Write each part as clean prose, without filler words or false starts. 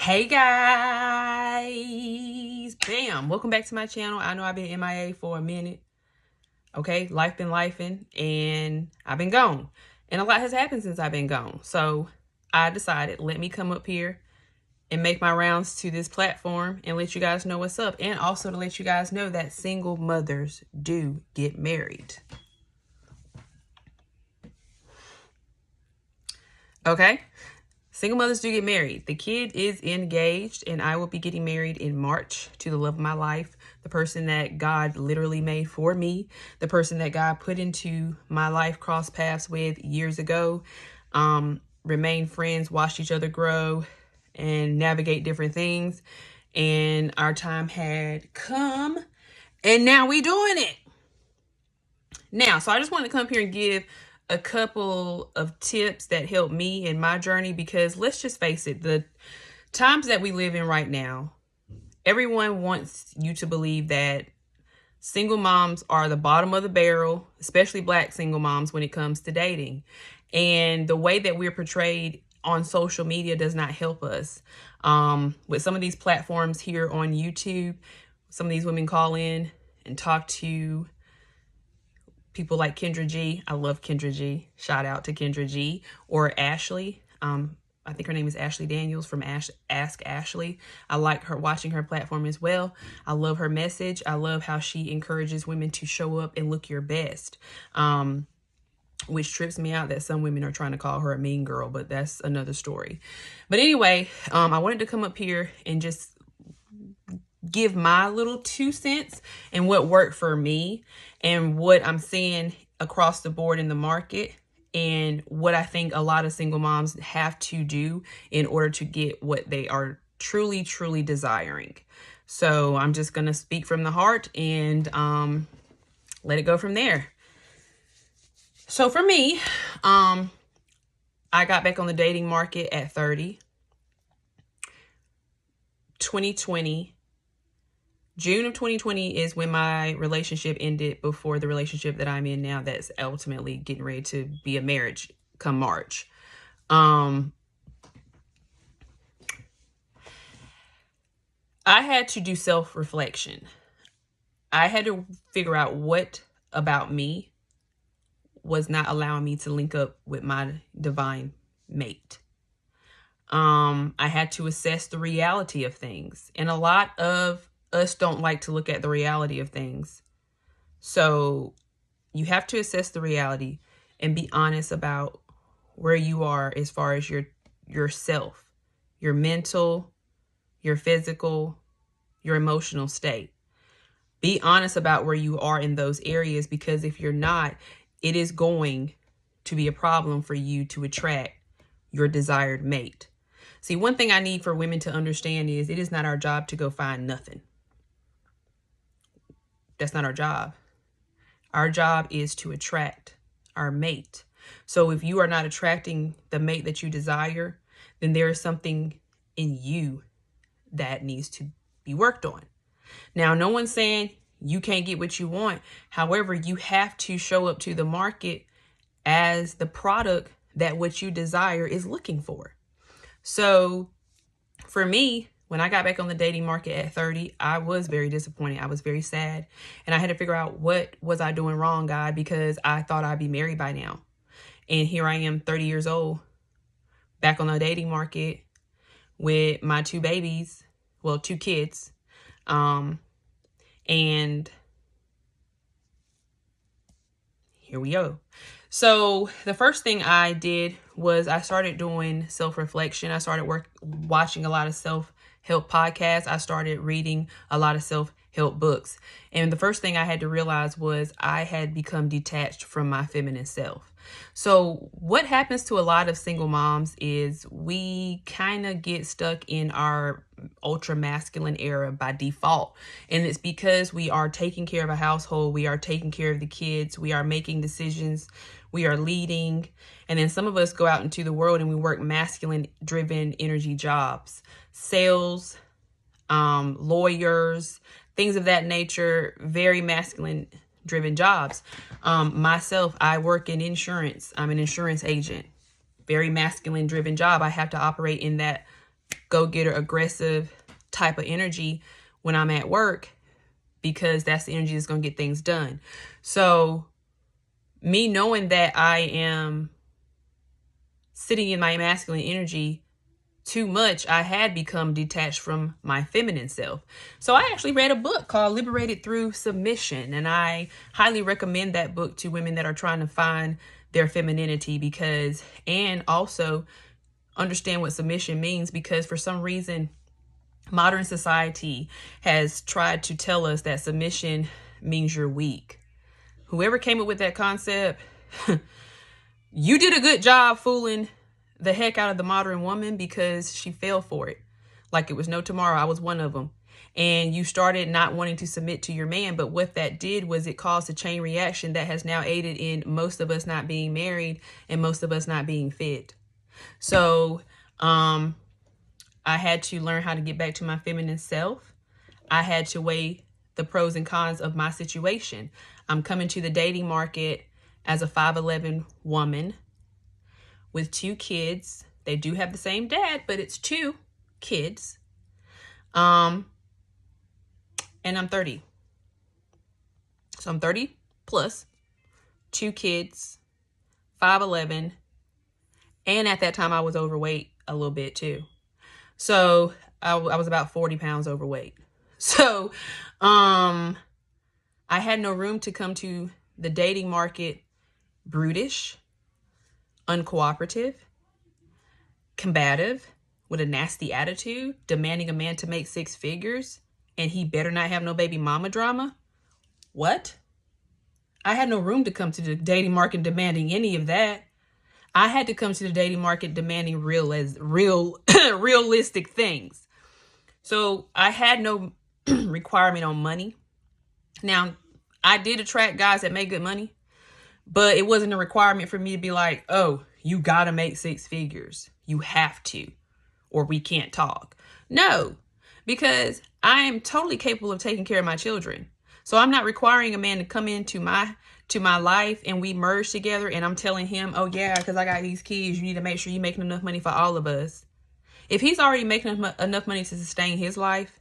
Hey guys, bam, welcome back to my channel. I know I've been MIA for a minute. Okay, life been lifing and I've been gone, and a lot has happened since I've been gone. So I decided, let me come up here and make my rounds to this platform and let you guys know what's up, and also to let you guys know that single mothers do get married. Okay, single mothers do get married. The kid is engaged, and I will be getting married in March to the love of my life, the person that God literally made for me, the person that God put into my life, crossed paths with years ago, remain friends, watched each other grow, and navigate different things. And our time had come, and now we doing it. Now, so I just want to come here and give a couple of tips that helped me in my journey, because let's just face it, the times that we live in right now, everyone wants you to believe that single moms are the bottom of the barrel, especially Black single moms, when it comes to dating. And the way that we're portrayed on social media does not help us. With some of these platforms here on YouTube, some of these women call in and talk to people like Kendra G. I love Kendra G. Shout out to Kendra G. Or Ashley. I think her name is Ashley Daniels from Ask Ashley. I like her, watching her platform as well. I love her message. I love how she encourages women to show up and look your best. Which trips me out that some women are trying to call her a mean girl, but that's another story. But anyway, I wanted to come up here and just give my little 2 cents and what worked for me and what I'm seeing across the board in the market, and what I think a lot of single moms have to do in order to get what they are truly, truly desiring. So I'm just going to speak from the heart and let it go from there. So for me, I got back on the dating market at 30. 2020. June of 2020 is when my relationship ended, before the relationship that I'm in now that's ultimately getting ready to be a marriage come March. I had to do self-reflection. I had to figure out what about me was not allowing me to link up with my divine mate. I had to assess the reality of things, and a lot of us don't like to look at the reality of things. So you have to assess the reality and be honest about where you are as far as yourself, your mental, your physical, your emotional state. Be honest about where you are in those areas, because if you're not, it is going to be a problem for you to attract your desired mate. See, one thing I need for women to understand is it is not our job to go find nothing. That's not our job. Our job is to attract our mate. So if you are not attracting the mate that you desire, then there is something in you that needs to be worked on. Now, no one's saying you can't get what you want. However, you have to show up to the market as the product that what you desire is looking for. So for me, when I got back on the dating market at 30, I was very disappointed. I was very sad. And I had to figure out, what was I doing wrong, God? Because I thought I'd be married by now. And here I am, 30 years old, back on the dating market with my 2 babies, well, 2 kids. And here we go. So the first thing I did was I started doing self-reflection. I started watching a lot of self-help podcasts. I started reading a lot of self-help books. And the first thing I had to realize was I had become detached from my feminine self. So what happens to a lot of single moms is we kind of get stuck in our ultra masculine era by default. And it's because we are taking care of a household. We are taking care of the kids. We are making decisions. We are leading. And then some of us go out into the world and we work masculine driven energy jobs, sales, lawyers, things of that nature, very masculine driven jobs. Myself, I work in insurance. I'm an insurance agent, very masculine driven job. I have to operate in that go-getter, aggressive type of energy when I'm at work, because that's the energy that's going to get things done. So me knowing that I am sitting in my masculine energy too much, I had become detached from my feminine self. So I actually read a book called Liberated Through Submission, and I highly recommend that book to women that are trying to find their femininity, because, and also understand what submission means, because for some reason modern society has tried to tell us that submission means you're weak. Whoever came up with that concept, you did a good job fooling the heck out of the modern woman, because she fell for it like it was no tomorrow. I was one of them. And you started not wanting to submit to your man. But what that did was it caused a chain reaction that has now aided in most of us not being married and most of us not being fit. So I had to learn how to get back to my feminine self. I had to weigh the pros and cons of my situation. I'm coming to the dating market as a 5'11" woman with 2 kids. They do have the same dad, but it's 2 kids. And I'm 30. So I'm 30 plus, 2 kids, 5'11", and at that time I was overweight a little bit too. So I was about 40 pounds overweight. So I had no room to come to the dating market brutish, uncooperative, combative, with a nasty attitude, demanding a man to make 6 figures, and he better not have no baby mama drama. What? I had no room to come to the dating market demanding any of that. I had to come to the dating market demanding realistic things. So I had no requirement on money. Now, I did attract guys that made good money, but it wasn't a requirement for me to be like, oh, you gotta make 6 figures. You have to, or we can't talk. No, because I am totally capable of taking care of my children. So I'm not requiring a man to come into my life and we merge together and I'm telling him, oh yeah, because I got these kids, you need to make sure you're making enough money for all of us. If he's already making enough money to sustain his life,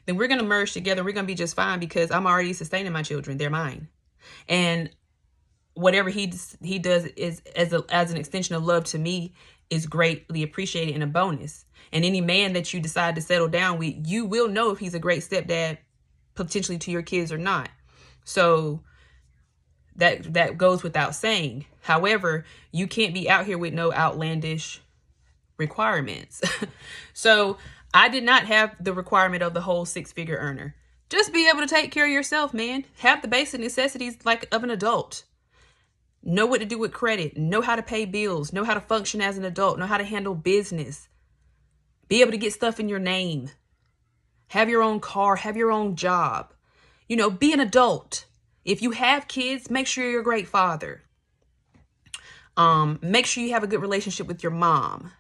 then we're going to merge together. We're going to be just fine, because I'm already sustaining my children. They're mine. And whatever he does is as an extension of love to me is greatly appreciated and a bonus. And any man that you decide to settle down with, you will know if he's a great stepdad potentially to your kids or not. So that goes without saying. However, you can't be out here with no outlandish requirements. So I did not have the requirement of the whole 6-figure earner. Just be able to take care of yourself, man. Have the basic necessities like of an adult. Know what to do with credit. Know how to pay bills. Know how to function as an adult. Know how to handle business. Be able to get stuff in your name. Have your own car. Have your own job. You know, be an adult. If you have kids, make sure you're a great father. Make sure you have a good relationship with your mom.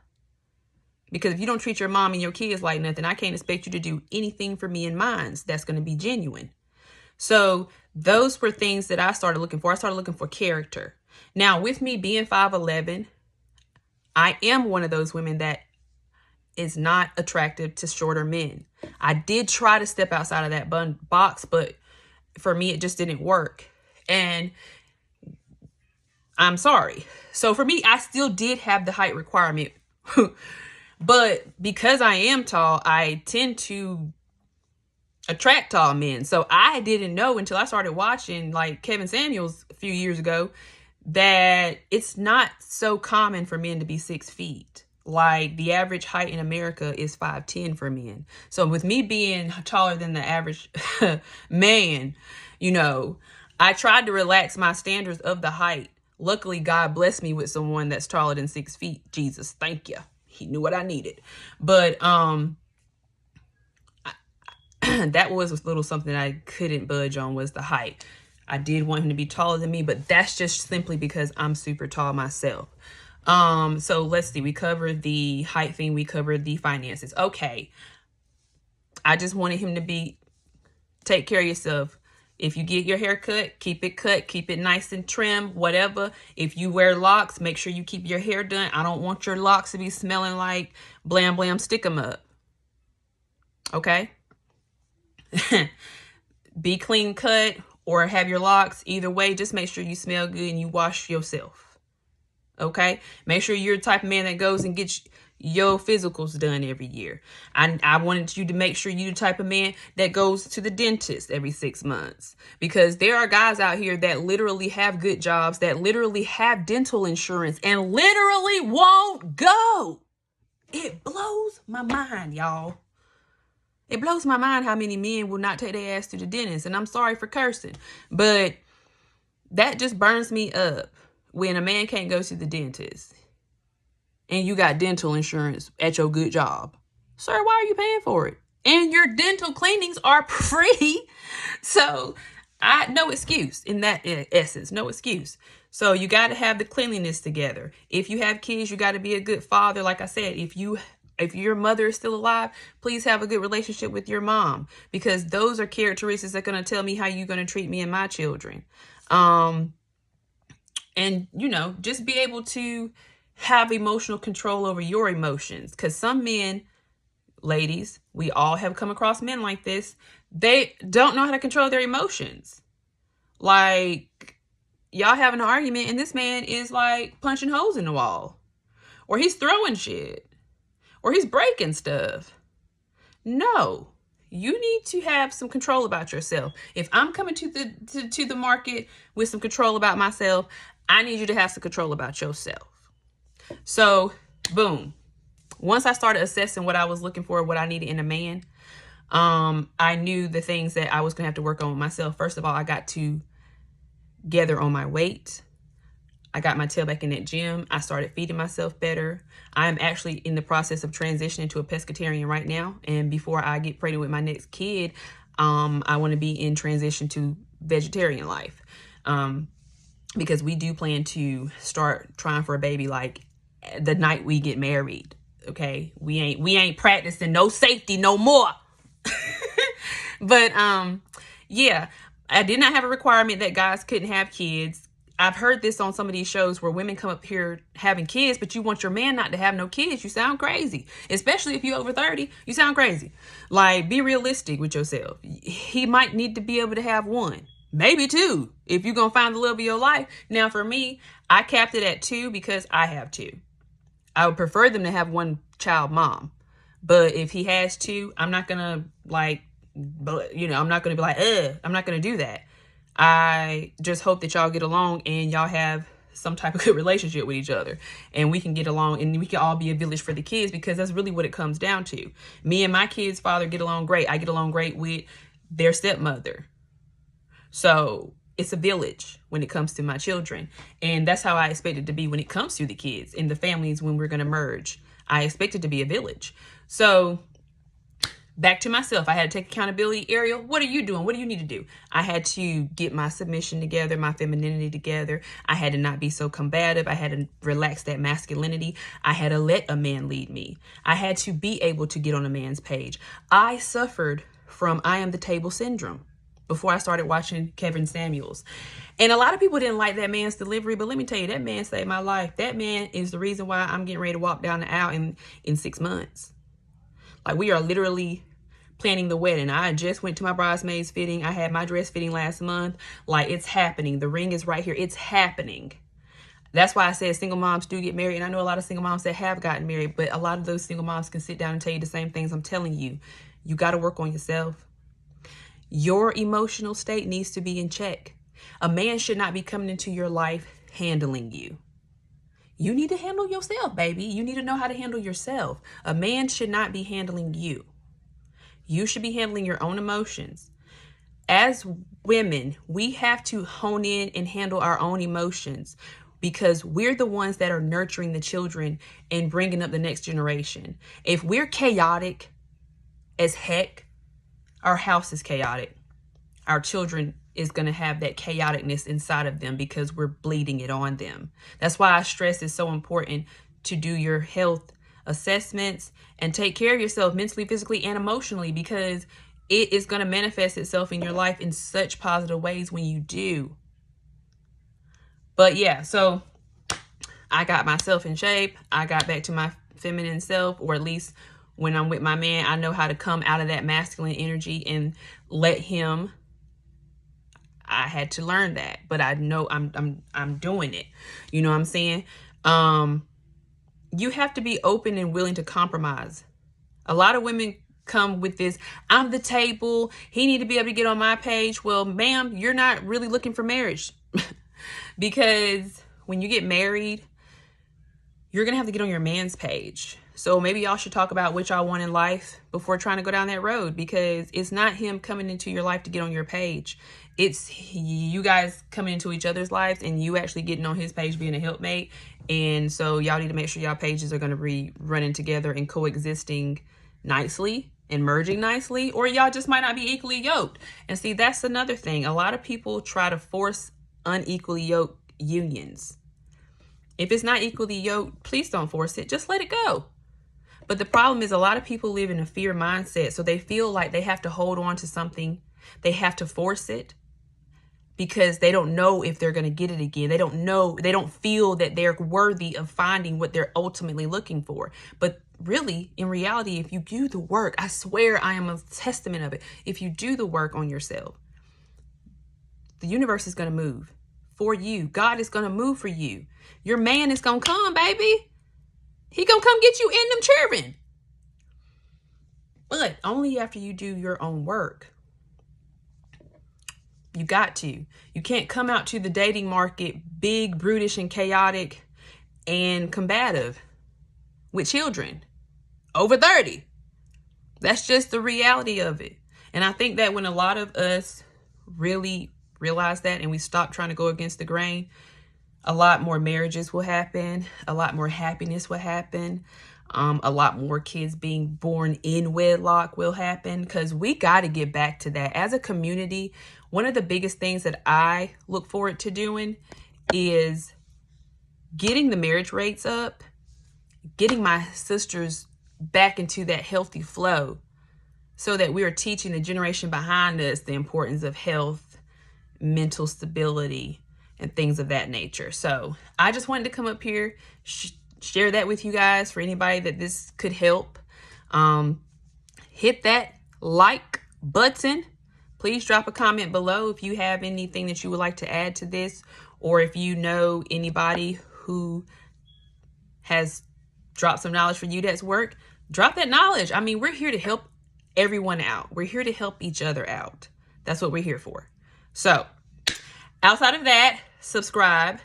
Because if you don't treat your mom and your kids like nothing, I can't expect you to do anything for me and mine that's going to be genuine. So those were things that I started looking for. I started looking for character. Now, with me being 5'11", I am one of those women that is not attractive to shorter men. I did try to step outside of that box, but for me, it just didn't work. And I'm sorry. So for me, I still did have the height requirement. But because I am tall, I tend to attract tall men. So I didn't know until I started watching like Kevin Samuels a few years ago that it's not so common for men to be 6 feet. Like the average height in America is 5'10" for men. So with me being taller than the average man, you know, I tried to relax my standards of the height. Luckily, God blessed me with someone that's taller than 6 feet. Jesus, thank you. He knew what I needed. But that was a little something I couldn't budge on, was the height. I did want him to be taller than me, but that's just simply because I'm super tall myself. So let's see. We covered the height thing. We covered the finances. Okay. I just wanted him to take care of yourself. If you get your hair cut, keep it nice and trim, whatever. If you wear locks, make sure you keep your hair done. I don't want your locks to be smelling like Blam Blam Stick 'em Up. Okay? Be clean cut or have your locks. Either way, just make sure you smell good and you wash yourself. Okay? Make sure you're the type of man that goes and gets your physicals done every year. I wanted you to make sure you're the type of man that goes to the dentist every 6 months, because there are guys out here that literally have good jobs, that literally have dental insurance and literally won't go. It blows my mind, y'all. It blows my mind how many men will not take their ass to the dentist. And I'm sorry for cursing, but that just burns me up when a man can't go to the dentist and you got dental insurance at your good job. Sir, why are you paying for it? And your dental cleanings are free. So no excuse in that essence, no excuse. So you got to have the cleanliness together. If you have kids, you got to be a good father. Like I said, if your mother is still alive, please have a good relationship with your mom, because those are characteristics that are going to tell me how you're going to treat me and my children. And, just be able to have emotional control over your emotions, because some men, ladies, we all have come across men like this. They don't know how to control their emotions. Like, y'all having an argument and this man is like punching holes in the wall, or he's throwing shit, or he's breaking stuff. No, you need to have some control about yourself. If I'm coming to the market with some control about myself, I need you to have some control about yourself. So, boom. Once I started assessing what I was looking for, what I needed in a man, I knew the things that I was going to have to work on with myself. First of all, I got to gather on my weight. I got my tail back in that gym. I started feeding myself better. I'm actually in the process of transitioning to a pescatarian right now. And before I get pregnant with my next kid, I want to be in transition to vegetarian life. Because we do plan to start trying for a baby like the night we get married. Okay, we ain't practicing no safety no more. But yeah, I did not have a requirement that guys couldn't have kids. I've heard this on some of these shows where women come up here having kids, but you want your man not to have no kids. You sound crazy, especially if you're over 30. You sound crazy. Like, be realistic with yourself. He might need to be able to have one, maybe two, if you're gonna find the love of your life. Now, for me, I capped it at 2 because I have 2. I would prefer them to have one child mom. But if he has 2, I'm not going to I'm not going to be like, I'm not going to do that. I just hope that y'all get along and y'all have some type of good relationship with each other, and we can get along and we can all be a village for the kids, because that's really what it comes down to. Me and my kid's father get along great. I get along great with their stepmother. So it's a village when it comes to my children. And that's how I expect it to be when it comes to the kids and the families when we're going to merge. I expect it to be a village. So back to myself, I had to take accountability. Ariel, what are you doing? What do you need to do? I had to get my submission together, my femininity together. I had to not be so combative. I had to relax that masculinity. I had to let a man lead me. I had to be able to get on a man's page. I suffered from I am the table syndrome before I started watching Kevin Samuels. And a lot of people didn't like that man's delivery, but let me tell you, that man saved my life. That man is the reason why I'm getting ready to walk down the aisle in 6 months. Like, we are literally planning the wedding. I just went to my bridesmaid's fitting. I had my dress fitting last month. Like, it's happening. The ring is right here. It's happening. That's why I said single moms do get married. And I know a lot of single moms that have gotten married, but a lot of those single moms can sit down and tell you the same things I'm telling you. You got to work on yourself. Your emotional state needs to be in check. A man should not be coming into your life handling you. You need to handle yourself, baby. You need to know how to handle yourself. A man should not be handling you. You should be handling your own emotions. As women, we have to hone in and handle our own emotions, because we're the ones that are nurturing the children and bringing up the next generation. If we're chaotic as heck, our house is chaotic. Our children is going to have that chaoticness inside of them because we're bleeding it on them. That's why I stress it's so important to do your health assessments and take care of yourself mentally, physically, and emotionally, because it is going to manifest itself in your life in such positive ways when you do. But yeah, so I got myself in shape. I got back to my feminine self, or at least when I'm with my man, I know how to come out of that masculine energy and let him. I had to learn that, but I know I'm doing it. You know what I'm saying? You have to be open and willing to compromise. A lot of women come with this, I'm the table, he need to be able to get on my page. Well, ma'am, you're not really looking for marriage. Because when you get married, you're going to have to get on your man's page. So maybe y'all should talk about what y'all want in life before trying to go down that road, because it's not him coming into your life to get on your page. It's you guys coming into each other's lives and you actually getting on his page, being a helpmate. And so y'all need to make sure y'all pages are going to be running together and coexisting nicely and merging nicely, or y'all just might not be equally yoked. And see, that's another thing. A lot of people try to force unequally yoked unions. If it's not equally yoked, please don't force it. Just let it go. But the problem is a lot of people live in a fear mindset. So they feel like they have to hold on to something. They have to force it because they don't know if they're going to get it again. They don't know. They don't feel that they're worthy of finding what they're ultimately looking for. But really, in reality, if you do the work, I swear I am a testament of it. If you do the work on yourself, the universe is going to move for you. God is going to move for you. Your man is going to come, baby. He going to come get you in them cherubim. But only after you do your own work. You got to. You can't come out to the dating market big, brutish, and chaotic and combative with children over 30. That's just the reality of it. And I think that when a lot of us really realize that and we stop trying to go against the grain, a lot more marriages will happen. A lot more happiness will happen. A lot more kids being born in wedlock will happen, because we got to get back to that. As a community, one of the biggest things that I look forward to doing is getting the marriage rates up, getting my sisters back into that healthy flow so that we are teaching the generation behind us the importance of health, mental stability, and things of that nature. So I just wanted to come up here, share that with you guys for anybody that this could help. Hit that like button. Please drop a comment below if you have anything that you would like to add to this, or if you know anybody who has dropped some knowledge for you that's work, drop that knowledge. I mean, we're here to help everyone out. We're here to help each other out. That's what we're here for. So outside of that, subscribe,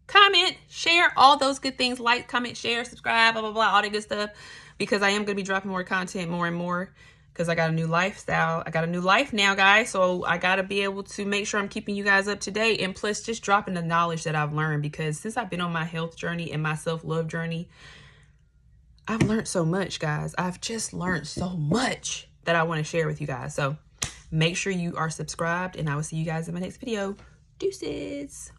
comment, share, all those good things. Like, comment, share, subscribe, blah, blah, blah, all that good stuff. Because I am going to be dropping more content more and more, because I got a new lifestyle. I got a new life now, guys. So I got to be able to make sure I'm keeping you guys up to date. And plus, just dropping the knowledge that I've learned. Because since I've been on my health journey and my self-love journey, I've learned so much, guys. I've just learned so much that I want to share with you guys. So make sure you are subscribed, and I will see you guys in my next video. Deuces.